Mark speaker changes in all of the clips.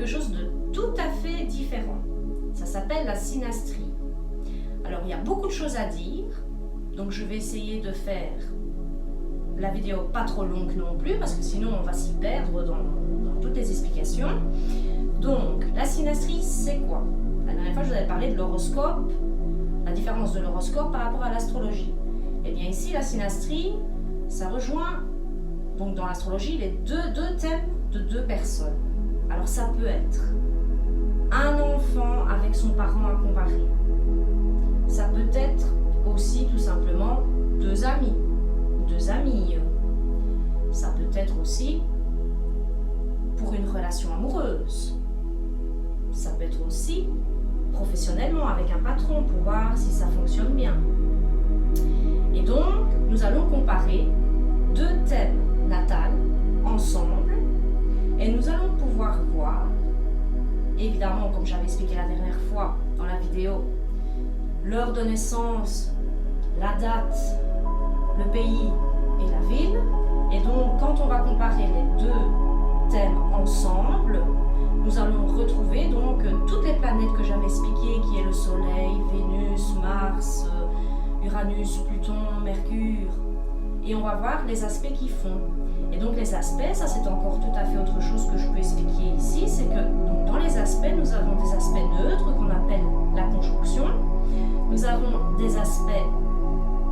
Speaker 1: quelque chose de tout à fait différent. Ça s'appelle la synastrie. Alors, il y a beaucoup de choses à dire, donc je vais essayer de faire la vidéo pas trop longue non plus, parce que sinon on va s'y perdre dans toutes les explications. Donc, la synastrie, c'est quoi? La dernière fois, je vous avais parlé de l'horoscope, la différence de l'horoscope par rapport à l'astrologie. Et bien ici, la synastrie, ça rejoint, donc dans l'astrologie, les deux thèmes de deux personnes. Alors ça peut être un enfant avec son parent à comparer. Ça peut être aussi tout simplement deux amis ou deux amies. Ça peut être aussi pour une relation amoureuse. Ça peut être aussi professionnellement avec un patron pour voir si ça fonctionne bien. Et donc, nous allons comparer deux thèmes natals ensemble et nous allons pouvoir voir, évidemment, comme j'avais expliqué la dernière fois dans la vidéo, l'heure de naissance, la date, le pays et la ville. Et donc, quand on va comparer les deux thèmes ensemble, nous allons retrouver donc toutes les planètes que j'avais expliquées, qui est le Soleil, Vénus, Mars, Uranus, Pluton, Mercure. Et on va voir les aspects qu'ils font. Et donc les aspects, ça c'est encore tout à fait autre chose que je peux expliquer ici, c'est que donc, dans les aspects, nous avons des aspects neutres qu'on appelle la conjonction. Nous avons des aspects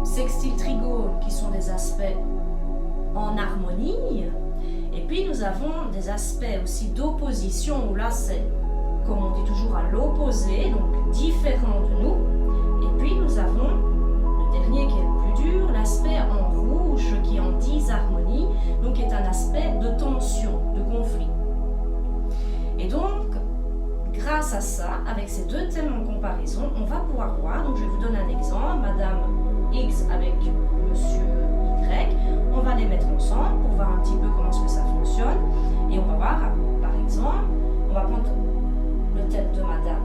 Speaker 1: sextiles trigones qui sont des aspects en harmonie. Et puis nous avons des aspects aussi d'opposition, où là c'est, comme on dit toujours, à l'opposé, donc différent de nous. Et puis nous avons le dernier qui est le plus dur, l'aspect en rouge qui est en disharmonie, donc qui est un aspect de tension, de conflit. Et donc, grâce à ça, avec ces deux thèmes en comparaison, on va pouvoir voir, donc je vais vous donner un exemple, Madame X avec Monsieur Y, on va les mettre ensemble pour voir un petit peu comment est-ce que ça fonctionne, et on va voir, par exemple, on va prendre le thème de Madame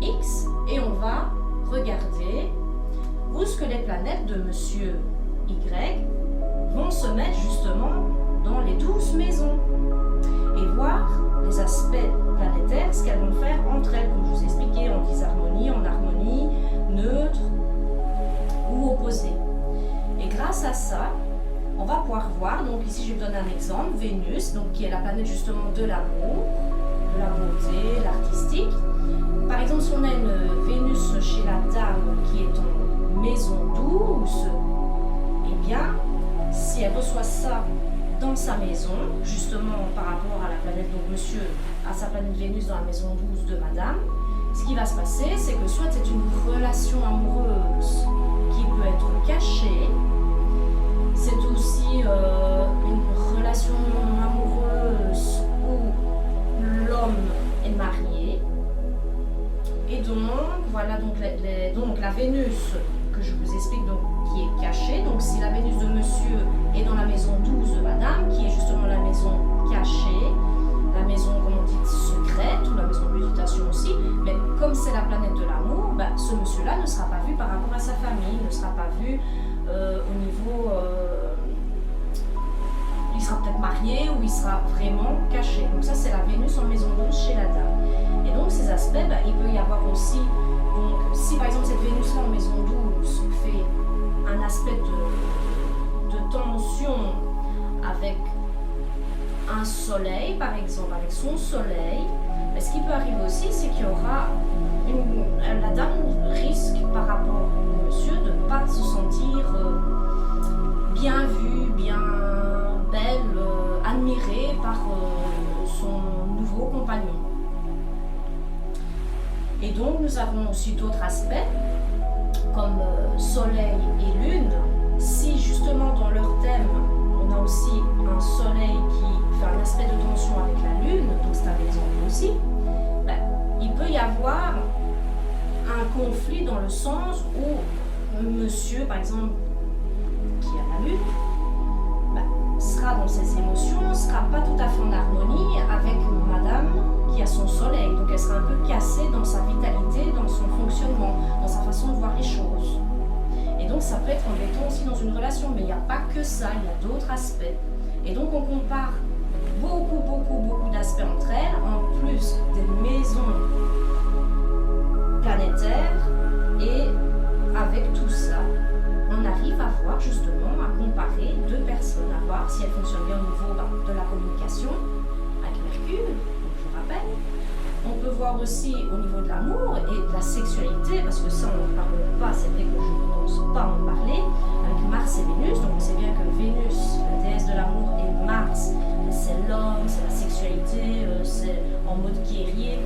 Speaker 1: X, et on va regarder où est-ce que les planètes de Monsieur Y vont se mettre justement dans les 12 maisons, et voir les aspects planétaires, ce qu'elles vont faire entre elles, comme je vous ai expliqué, en disharmonie, en harmonie, neutre ou opposé. Et grâce à ça, on va pouvoir voir, donc ici je vais vous donner un exemple, Vénus, donc qui est la planète justement de l'amour, de la beauté, l'artistique. Par exemple, si on a une Vénus chez la dame qui est en maison 12, eh bien, si elle reçoit ça dans sa maison, justement par rapport à la planète, donc monsieur a sa planète Vénus dans la maison 12 de madame, ce qui va se passer, c'est que soit c'est une relation amoureuse qui peut être cachée, c'est aussi une relation amoureuse où l'homme est marié, et donc voilà, donc la Vénus que je vous explique, donc qui est cachée, donc si la Vénus de monsieur est dans la maison 12 de madame, qui est justement la maison cachée, la maison, comme on dit, secrète, ou la maison de méditation aussi, mais comme c'est la planète de l'amour, ben, ce monsieur-là ne sera pas vu par rapport à sa famille, ne sera pas vu au niveau... il sera peut-être marié ou il sera vraiment caché. Donc ça, c'est la Vénus en maison 12 chez la dame. Et donc ces aspects, ben, il peut y avoir aussi, donc, si par exemple cette Vénus-là en maison 12 fait un aspect de tension avec un soleil, par exemple, avec son soleil, mais ce qui peut arriver aussi, c'est qu'il y aura la dame risque par rapport au monsieur de ne pas se sentir bien vue, bien belle, admirée par son nouveau compagnon. Et donc nous avons aussi d'autres aspects, comme soleil et lune. Si justement dans leur thème, on a aussi un soleil qui fait un aspect de tension avec la lune, donc c'est un exemple aussi, ben, il peut y avoir un conflit dans le sens où monsieur, par exemple, qui a la lune, ben, sera dans ses émotions, ne sera pas tout à fait en harmonie avec madame qui a son soleil, donc elle sera un peu cassée dans sa vitalité, dans son fonctionnement, dans sa façon de voir les choses. Et donc ça peut être embêtant aussi dans une relation, mais il n'y a pas que ça, il y a d'autres aspects. Et donc on compare beaucoup d'aspects entre elles, en plus des maisons planétaires. Et avec tout ça, on arrive à voir justement, à comparer deux personnes, à voir si elles fonctionnent bien au niveau de la communication avec Mercure, donc je vous rappelle. On peut voir aussi au niveau de l'amour et de la sexualité, parce que ça on ne parle pas, c'est vrai que je ne pense pas en parler, avec Mars et Vénus. Donc on sait bien que Vénus, la déesse de l'amour, et Mars, c'est l'homme, c'est la sexualité, c'est en mode guerrier.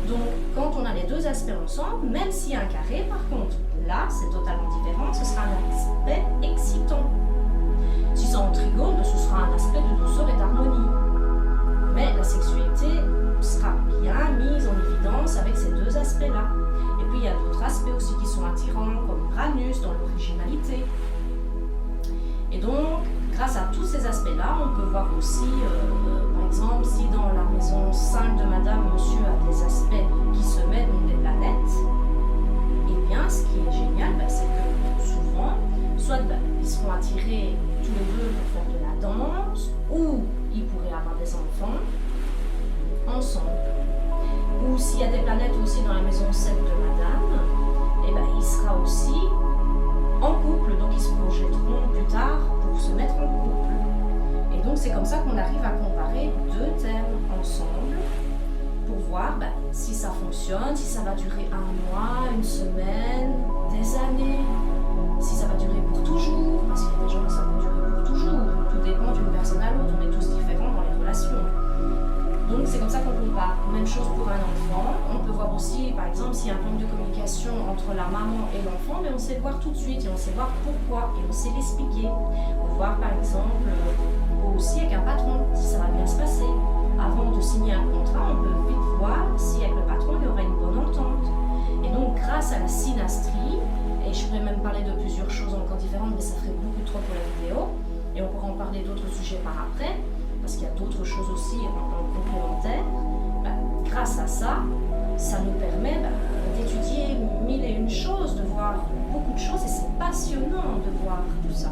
Speaker 1: Donc quand on a les deux aspects ensemble, même s'il y a un carré, par contre, là c'est totalement différent, ce sera un aspect excitant. Si c'est en trigone, ce sera un aspect de douceur et d'harmonie. Mais la sexualité sera bien mise en évidence avec ces deux aspects-là. Et puis il y a d'autres aspects aussi qui sont attirants, comme Uranus dans l'originalité. Et donc, grâce à tous ces aspects-là, on peut voir aussi, par exemple, si dans la maison 5 de Madame, Monsieur a des aspects qui se mettent, donc des planètes, et bien ce qui est génial, c'est que souvent, soit ils seront attirés tous les deux pour faire de la danse, ou ils pourraient avoir des enfants ensemble. Ou s'il y a des planètes aussi dans la maison 7 de Madame, il sera aussi en couple, donc ils se projetteront plus tard pour se mettre en couple. Et donc c'est comme ça qu'on arrive à comparer deux thèmes ensemble pour voir si ça fonctionne, si ça va durer un mois, une semaine, des années, si ça va durer pour toujours, parce qu'il y a des gens que ça va durer pour toujours. Tout dépend d'une personne à l'autre, on est tous différents dans les relations. Donc c'est comme ça qu'on compare. Même chose pour un enfant. On peut voir aussi, par exemple, s'il y a un problème de communication entre la maman et l'enfant, mais on sait le voir tout de suite et on sait voir pourquoi et on sait l'expliquer. On peut voir par exemple aussi avec un patron, si ça va bien se passer. Avant de signer un contrat, on peut vite voir si avec le patron il y aura une bonne entente. Et donc grâce à la synastrie, et je pourrais même parler de plusieurs choses encore différentes, mais ça ferait beaucoup trop pour la vidéo, et on pourra en parler d'autres sujets par après, parce qu'il y a d'autres choses aussi en complémentaire. Grâce à ça, ça nous permet d'étudier mille et une choses, de voir beaucoup de choses, et c'est passionnant de voir tout ça.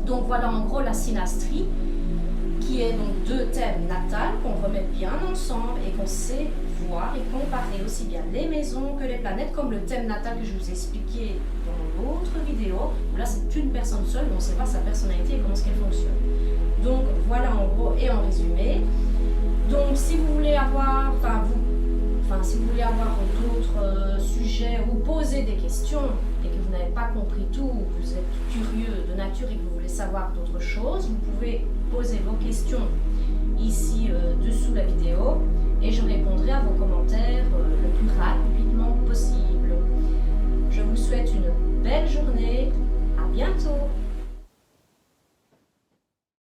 Speaker 1: Donc voilà en gros la synastrie, qui est donc deux thèmes natals qu'on remet bien ensemble et qu'on sait voir et comparer aussi bien les maisons que les planètes, comme le thème natal que je vous ai expliqué dans l'autre vidéo, où là c'est une personne seule, on sait voir sa personnalité et comment est-ce qu'elle fonctionne. Donc voilà en gros et en résumé. Donc si vous voulez avoir, si vous voulez avoir d'autres sujets ou poser des questions et que vous n'avez pas compris tout, ou que vous êtes curieux de nature et que vous voulez savoir d'autres choses, vous pouvez poser vos questions ici dessous la vidéo et je répondrai à vos commentaires le plus rapidement possible. Je vous souhaite une belle journée, à bientôt.